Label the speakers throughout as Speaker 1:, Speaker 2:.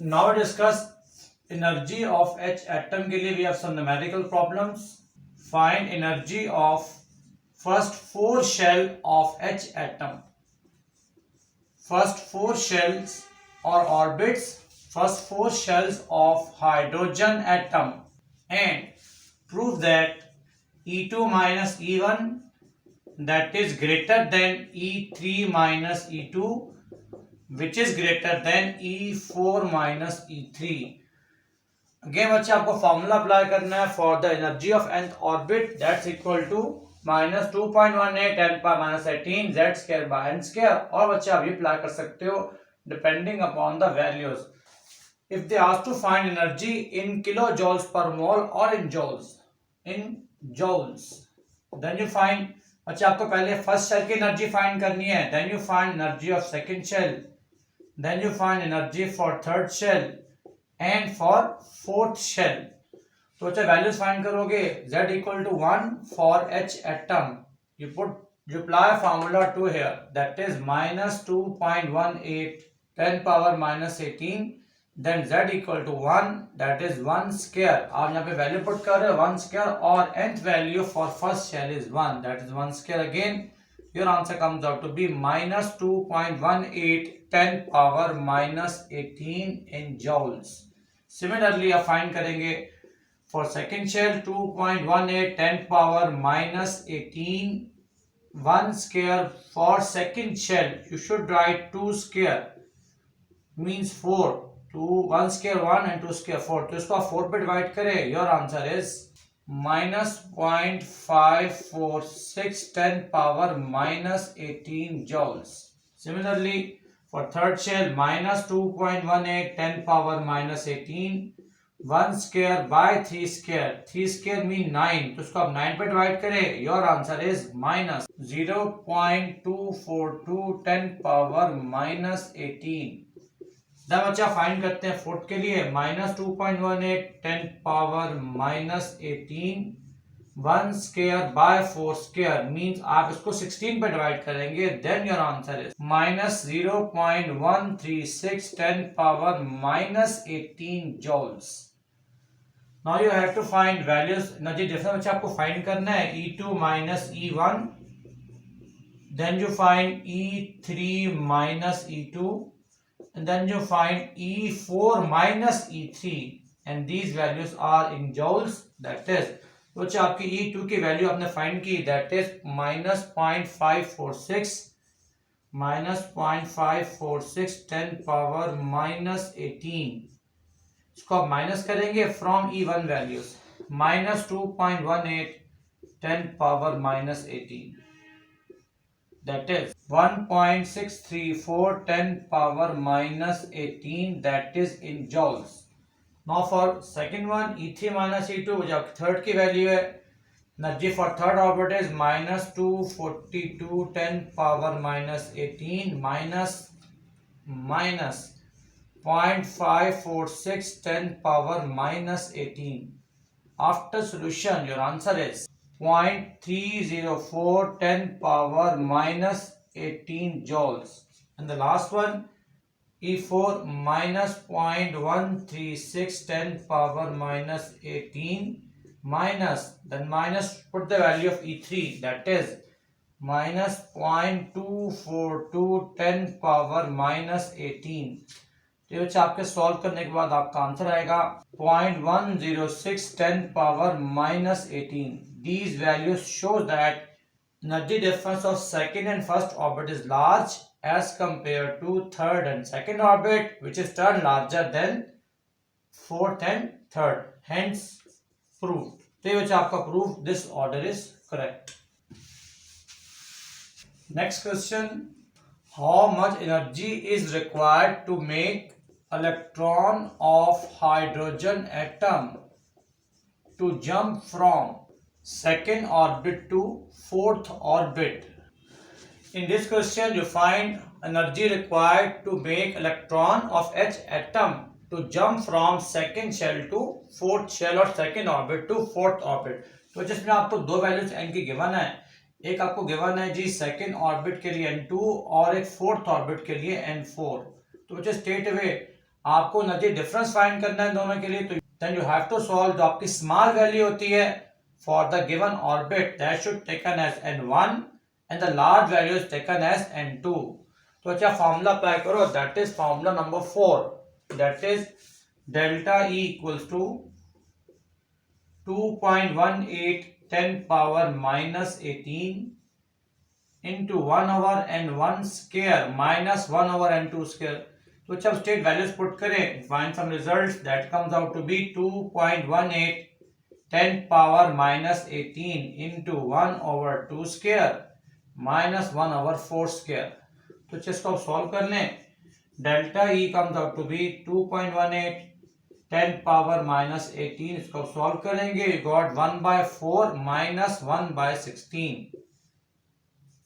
Speaker 1: Now discuss energy of H atom के लिए we have some numerical problems. Find energy of first four shell of H atom. First four shells or orbits, first four shells of hydrogen atom, and prove that E2 minus E1 that is greater than E3 minus E2 which is greater than E4 minus E3. Again बच्चे आपको formula apply करना है for the energy of nth orbit that's equal to minus 2.18 10 power minus 18 z square by n square. और बच्चे आप ये apply कर सकते हो depending upon the values. If they ask to find energy in kilojoules per mole और in joules then you find. अच्छा आपको पहले फर्स्ट शेल की एनर्जी फाइंड करनी है, then you find energy of second shell, then you find energy for third shell and for fourth shell. तो अच्छा values find करोगे z equal to 1 for H atom, you apply formula 2 here that is minus 2.18 10 power minus 18 then z equal to 1 that is 1 square। आप यहाँ पे value put कर रहे हो 1 square और nth value for first shell is 1 that is 1 square। again your answer comes out to be minus 2.18 10 power minus 18 in joules। Similarly आप find करेंगे for second shell 2.18 10 power minus 18 1 square for second shell you should write 2 square means 4 2 1 square 1 and 2 square 4। तो इसको आप 4 पे divide करें your answer is minus 0.546 10 power minus 18 joules. Similarly for third shell minus 2.18 10 power minus 18 1 square by 3 square 3 square mean 9। तो इसको आप 9 पे divide करें your answer is minus 0.242 10 power minus 18। जब बच्चा फाइंड करते हैं फोर्थ के लिए minus 2.18 10 power minus 18 1 square by 4 square means आप इसको 16 पे डिवाइड करेंगे then your answer is minus 0.136 10 power minus 18 joules. Now you have to find values energy difference बच्चा आपको फाइंड करना है E2 minus E1 then you find E3 minus E2 and then you find E4 minus E3 and these values are in joules that is तो आपकी E2 की value आपने find की that is minus 0.546 10 power minus 18। इसको आप minus करेंगे from E1 values minus 2.18 10 power minus 18 that is 1.634 10 power minus 18 that is in joules. Now for second one E3 minus E2 जो third की value है energy for third orbit is minus 242 10 power minus 18 minus 0.546 10 power minus 18। After solution your answer is 0.304 10 power minus 18 joules and the last one E4 minus 0.136 10 power minus 18 minus then minus put the value of E3 that is minus 0.242 10 power minus 18। तो ये बच्चे आपके solve करने के बाद आपका answer आएगा 0.106 10 power minus 18। These values show that energy difference of second and first orbit is large as compared to third and second orbit which is turned larger than fourth and third hence proved। तो ये बच्चा आपका proof this order is correct। next question how much energy is required to make electron of hydrogen atom to jump from second orbit to fourth orbit। In this question, you find energy required to make electron of H atom to jump from second shell to fourth shell or second orbit to fourth orbit। तो जिसमें आपको दो values n की given है, एक आपको given है जी second orbit के लिए n2 और एक फोर्थ ऑर्बिट के लिए n4। तो बच्चे स्ट्रेट अवे आपको एनर्जी डिफरेंस फाइंड करना है दोनों के लिए, तो then you have to solve जो आपकी स्मॉल वैल्यू होती है for the given orbit that should taken as n1 and the large value is taken as n2। तो अच्छा फॉर्मूला अप्लाई करो, that is formula number 4, that is delta E equals to 2.18 10 power minus 18 into 1 over n1 square minus 1 over n2 square। तो जब state values put करें, find some results, that comes out to be 2.18 10 power minus 18 into 1 over 2 square minus 1 over 4 square। तो इसको solve कर लें, delta E comes out to be 2.18 10 power minus 18, इसको solve करेंगे, you got 1/4 minus 1/16।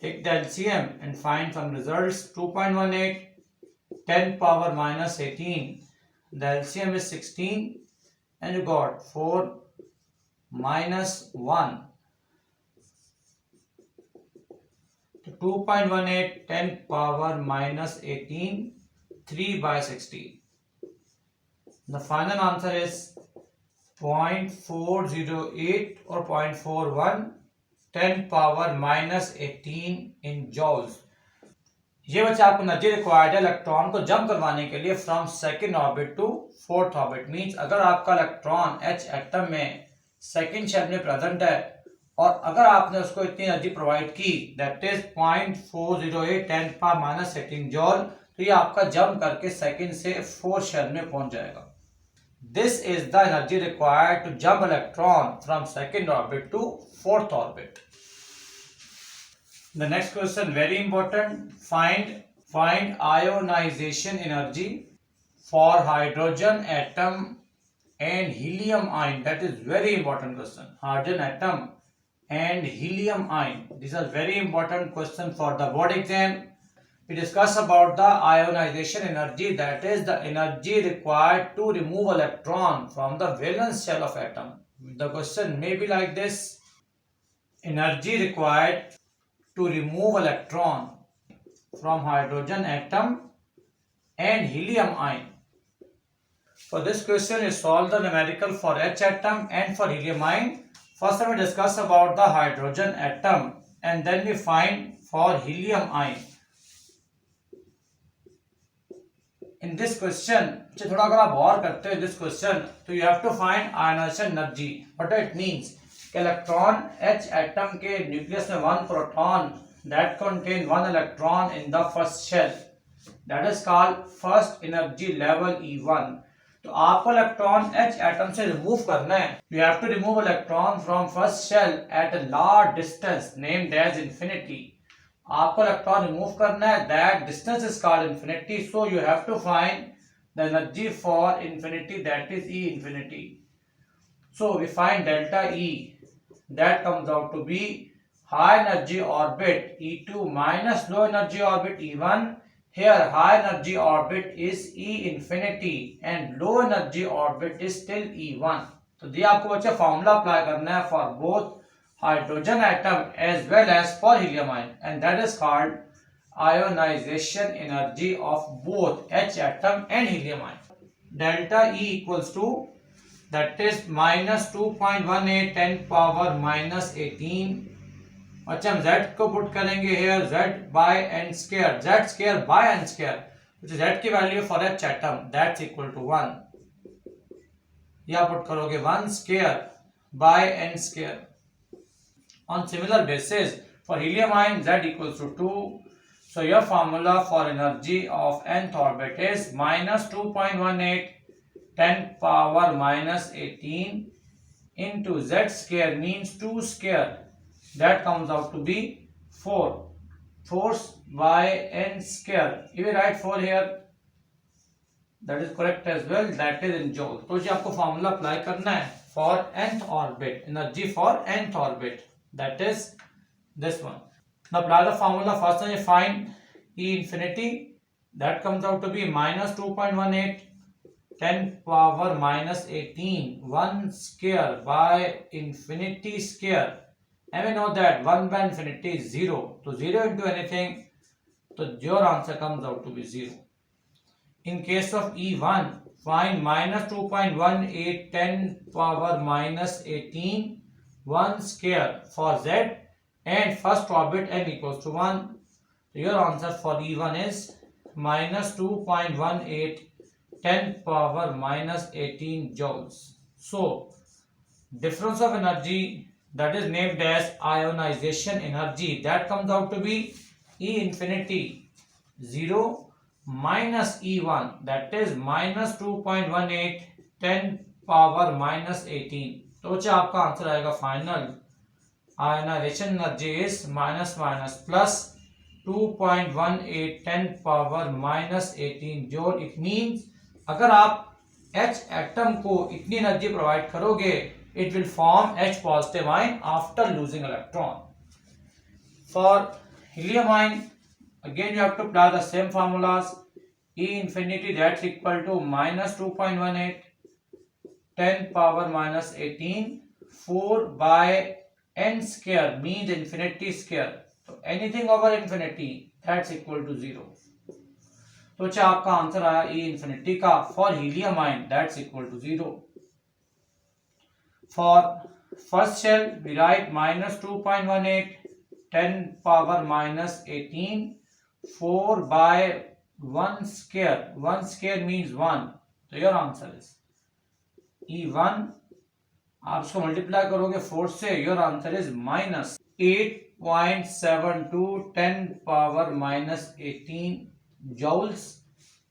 Speaker 1: Take the LCM and find some results. 2.18 10 power minus 18, the LCM is 16 and you got 4 minus 1, so 2.18 10 power minus 18 3/16. The final answer is 0.408 or 0.41 10 power minus 18 in joules. ये बच्चा आपको energy required है electron को jump करवाने के लिए from second orbit to fourth orbit. Means अगर आपका इलेक्ट्रॉन H एटम में सेकंड शेल में प्रेजेंट है और अगर आपने उसको इतनी एनर्जी प्रोवाइड की that is 0.408 10 power minus 18 joule, तो ये आपका जंप करके सेकंड से फोर्थ शेल में पहुंच जाएगा। This is the energy required to jump electron from second orbit to fourth orbit. The next question, very important. Find ionization energy for hydrogen atom and helium ion. That is very important question. Hydrogen atom and helium ion. These are very important question for the board exam. We discuss about the ionization energy, that is the energy required to remove electron from the valence shell of atom. The question may be like this: energy required to remove electron from hydrogen atom and helium ion. For this question, you solve the numerical for H atom and for helium ion. First, we discuss about the hydrogen atom and then we find for helium ion. In this question, थोड़ा अगर आप गौर करते हो this question, तो you have to find ionization energy. What it means? Electron H atom के nucleus में 1 proton that contain 1 electron in the first shell. That is called first energy level E1. तो आपको इलेक्ट्रॉन H atom से remove करना है. You have to remove electron from first shell at a large distance named as infinity. आपको electron remove करना है, that distance is called infinity, so you have to find the energy for infinity, that is E infinity. So we find delta E, that comes out to be high energy orbit E2 minus low energy orbit E1. Here high energy orbit is E infinity and low energy orbit is still E1. तो ये आपको बच्चे formula apply करना है for both hydrogen atom as well as for helium ion, and that is called ionization energy of both H atom and helium ion. Delta E equals to, that is minus 2.18 10 power minus 18. अच्छा हम Z को put करेंगे here, Z by n square, Z square by n square, which is Z की value for H atom, that's equal to 1. या put करोगे 1 square by n square. On similar basis, for helium ion Z equals to 2. So your formula for energy of nth orbit is minus 2.18 10 power minus 18 into Z square means 2 square. That comes out to be 4. 4 by n square. You will write 4 here. That is correct as well. That is in joule. तो जी आपको formula apply करना है for nth orbit. Energy for nth orbit. That is this one. Now apply the formula. First one you find E infinity, that comes out to be minus 2.18 10 power minus 18 1 square by infinity square, and we know that 1 by infinity is 0, so 0 into anything, so your answer comes out to be 0. in case of E1, find minus 2.18 10 power minus 18 1 square for Z and first orbit n equals to 1. Your answer for E1 is minus 2.18 10 power minus 18 joules. So, difference of energy that is named as ionization energy, that comes out to be E infinity 0 minus E1, that is minus 2.18 10 power minus 18. तो बच्चे आपका answer आएगा final ionization energy is minus minus plus 2.18 10 power minus 18 joule. It means अगर आप H atom को इतनी energy provide करोगे, it will form H positive ion after losing electron. For helium ion, again you have to apply the same formulas. E infinity, that's equal to minus 2.18 10 power minus 18 4 by n square means infinity square. So anything over infinity, that's equal to 0. तो अच्छा आपका answer आया E infinity का. For helium ion, that's equal to 0. For first shell, we write minus 2.18 10 power minus 18 4 by 1 square. 1 square means 1. So your answer is E1. आप इसको multiply करोगे 4 से, your answer is minus 8.72 10 power minus 18 joules.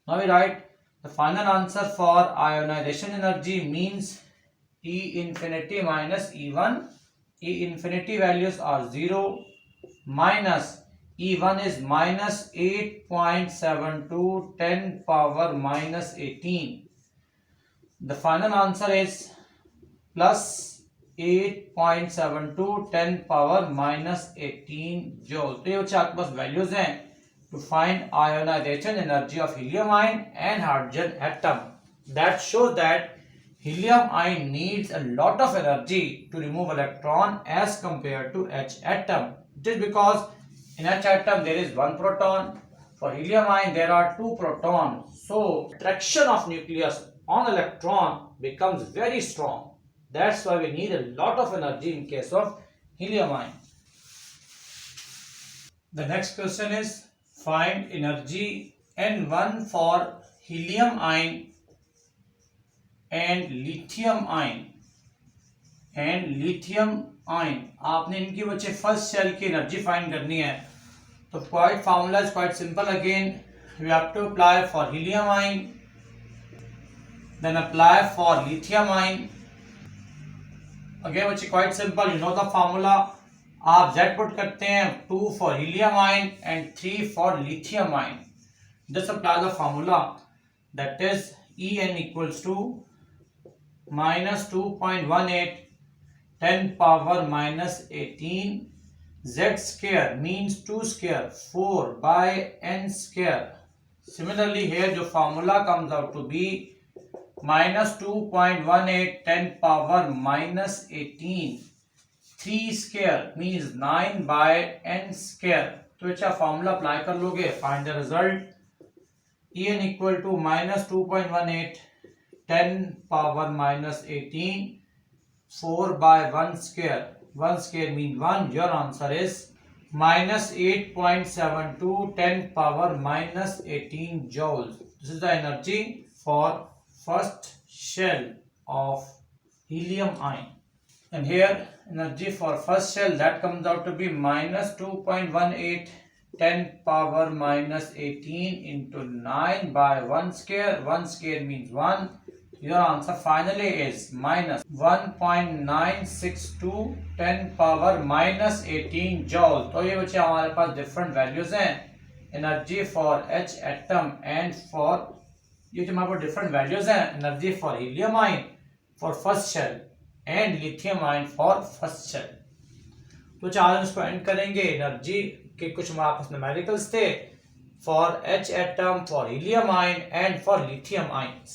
Speaker 1: Now we write the final answer for ionization energy means E infinity minus E1. E infinity values are 0 minus E1 is minus 8.72 10 power minus 18. The final answer is plus 8.72 10 power minus 18 joules. तो ये बच्चे आपके पास values हैं to find ionization energy of helium ion and hydrogen atom. That shows that helium ion needs a lot of energy to remove electron as compared to H atom. It is because in H atom there is one proton. For helium ion there are two protons. So attraction of nucleus on electron becomes very strong. That's why we need a lot of energy in case of helium ion. The next question is find energy N1 for helium ion and lithium ion. आपने इनकी बच्चे first cell की energy find करनी है. तो quite formula is quite simple. Again we have to apply for helium ion, then apply for lithium ion. Again बच्चे quite simple, you know the formula. आप Z put करते हैं 2 for helium ion and 3 for lithium ion. Just apply the formula, that is En equals to minus 2.18 10 power minus 18 Z square means 2 square 4 by n square. Similarly here the formula comes out to be minus 2.18 10 power minus 18 3 square means 9 by n square. तो अच्छा formula apply कर लोगे, find the result. En equal to minus 2.18 10 power minus 18 4 by 1 square. 1 square means 1. Your answer is minus 8.72 10 power minus 18 joules. This is the energy for first shell of helium ion. And here energy for first shell, that comes out to be minus 2.18 10 power minus 18 into 9 by 1 square. 1 square means 1. Your answer finally is minus 1.962 10 power minus 18 joule. तो ये बच्चे हमारे पास different values हैं energy for H atom and for, ये जो हमारे पास डिफरेंट वैल्यूज हैं energy for helium ion for first shell and lithium ion for first shell. तो आज इसको एंड करेंगे. एनर्जी के कुछ हमारे पास न्यूमेरिकल्स थे for H atom, for helium ion and for lithium ion.